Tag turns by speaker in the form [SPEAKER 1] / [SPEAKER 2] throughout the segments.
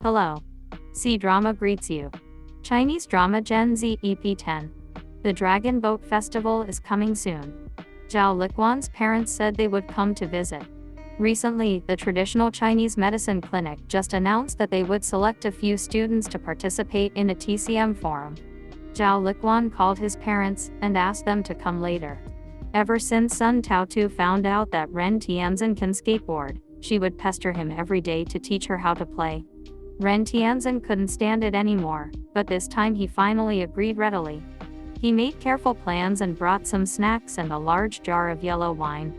[SPEAKER 1] Hello. C-Drama greets you. Chinese drama Gen Z EP10. The Dragon Boat Festival is coming soon. Zhao Liquan's parents said they would come to visit. Recently, the traditional Chinese medicine clinic just announced that they would select a few students to participate in a TCM forum. Zhao Liquan called his parents and asked them to come later. Ever since Sun Toutou found out that Ren Tianzhen can skateboard, she would pester him every day to teach her how to play. Ren Tianzhen couldn't stand it anymore, but this time he finally agreed readily. He made careful plans and brought some snacks and a large jar of yellow wine.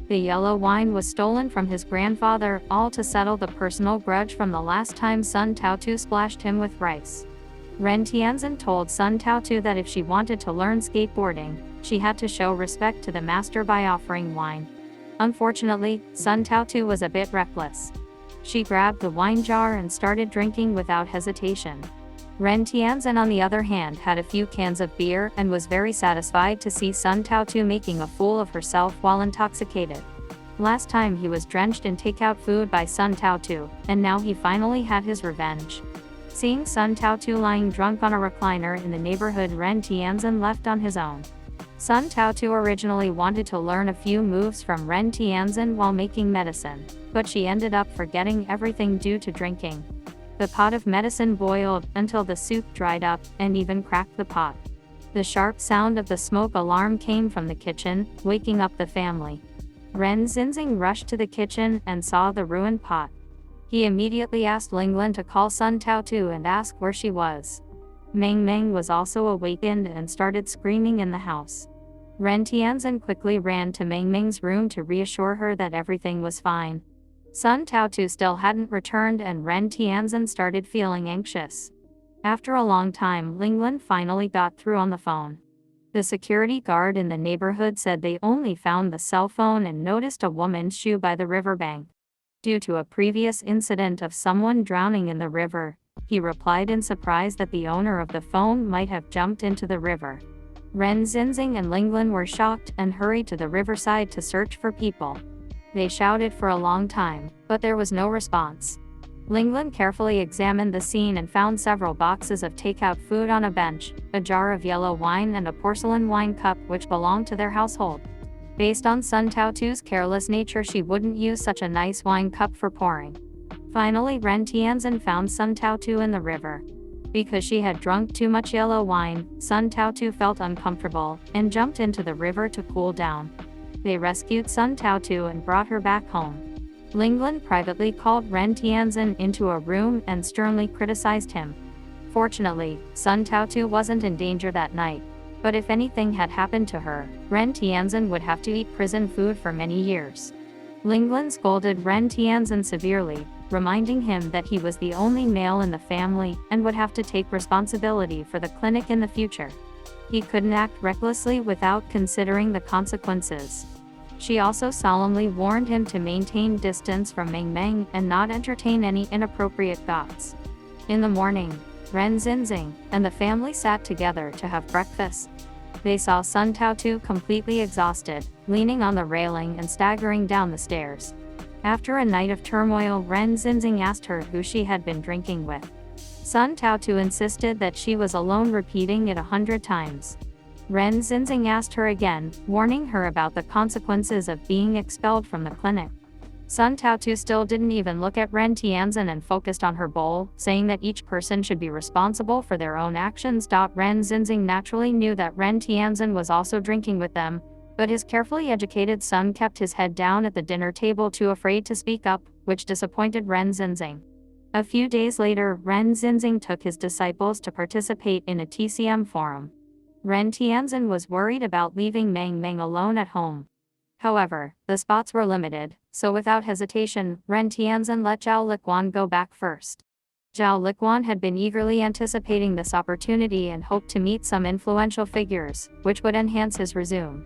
[SPEAKER 1] The yellow wine was stolen from his grandfather, all to settle the personal grudge from the last time Sun Toutou splashed him with rice. Ren Tianzhen told Sun Toutou that if she wanted to learn skateboarding, she had to show respect to the master by offering wine. Unfortunately, Sun Toutou was a bit reckless. She grabbed the wine jar and started drinking without hesitation. Ren Tianzhen, on the other hand, had a few cans of beer and was very satisfied to see Sun Toutou making a fool of herself while intoxicated. Last time he was drenched in takeout food by Sun Toutou, and now he finally had his revenge. Seeing Sun Toutou lying drunk on a recliner in the neighborhood, Ren Tianzhen left on his own. Sun Toutou originally wanted to learn a few moves from Ren Tianzhen while making medicine, but she ended up forgetting everything due to drinking. The pot of medicine boiled until the soup dried up, and even cracked the pot. The sharp sound of the smoke alarm came from the kitchen, waking up the family. Ren Xinzheng rushed to the kitchen and saw the ruined pot. He immediately asked Linglin to call Sun Toutou and ask where she was. Meng was also awakened and started screaming in the house. Ren Tianzhen quickly ran to Meng's room to reassure her that everything was fine. Sun Toutou still hadn't returned, and Ren Tianzhen started feeling anxious. After a long time, Linglin finally got through on the phone. The security guard in the neighborhood said they only found the cell phone and noticed a woman's shoe by the riverbank. Due to a previous incident of someone drowning in the river, he replied in surprise that the owner of the phone might have jumped into the river. Ren Xinzheng and Linglin were shocked and hurried to the riverside to search for people. They shouted for a long time, but there was no response. Linglin carefully examined the scene and found several boxes of takeout food on a bench, a jar of yellow wine and a porcelain wine cup which belonged to their household. Based on Sun Toutou's careless nature, she wouldn't use such a nice wine cup for pouring. Finally, Ren Tianzhen found Sun Toutou in the river. Because she had drunk too much yellow wine, Sun Toutou felt uncomfortable and jumped into the river to cool down. They rescued Sun Toutou and brought her back home. Linglin privately called Ren Tianzhen into a room and sternly criticized him. Fortunately, Sun Toutou wasn't in danger that night, but if anything had happened to her, Ren Tianzhen would have to eat prison food for many years. Linglin scolded Ren Tianzhen severely, reminding him that he was the only male in the family and would have to take responsibility for the clinic in the future. He couldn't act recklessly without considering the consequences. She also solemnly warned him to maintain distance from Meng and not entertain any inappropriate thoughts. In the morning, Ren Xinzheng and the family sat together to have breakfast. They saw Sun Toutou completely exhausted, leaning on the railing and staggering down the stairs. After a night of turmoil, Ren Xinzheng asked her who she had been drinking with. Sun Toutou insisted that she was alone, repeating it 100 times. Ren Xinzheng asked her again, warning her about the consequences of being expelled from the clinic. Sun Toutou still didn't even look at Ren Tianzhen and focused on her bowl, saying that each person should be responsible for their own actions. Ren Xinzheng naturally knew that Ren Tianzhen was also drinking with them, but his carefully educated son kept his head down at the dinner table, too afraid to speak up, which disappointed Ren Xinzheng. A few days later, Ren Xinzheng took his disciples to participate in a TCM forum. Ren Tianzhen was worried about leaving Meng alone at home. However, the spots were limited, so without hesitation, Ren Tianzhen let Zhao Liquan go back first. Zhao Liquan had been eagerly anticipating this opportunity and hoped to meet some influential figures, which would enhance his resume.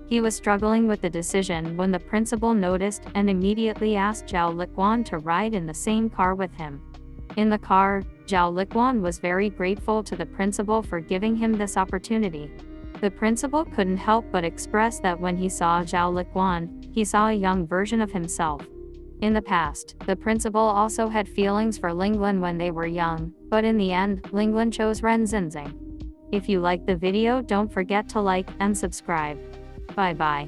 [SPEAKER 1] He was struggling with the decision when the principal noticed and immediately asked Zhao Liquan to ride in the same car with him. In the car, Zhao Liquan was very grateful to the principal for giving him this opportunity. The principal couldn't help but express that when he saw Zhao Liquan, he saw a young version of himself. In the past, the principal also had feelings for Linglan when they were young, but in the end, Linglan chose Ren Xinzheng. If you liked the video, don't forget to like and subscribe. Bye bye.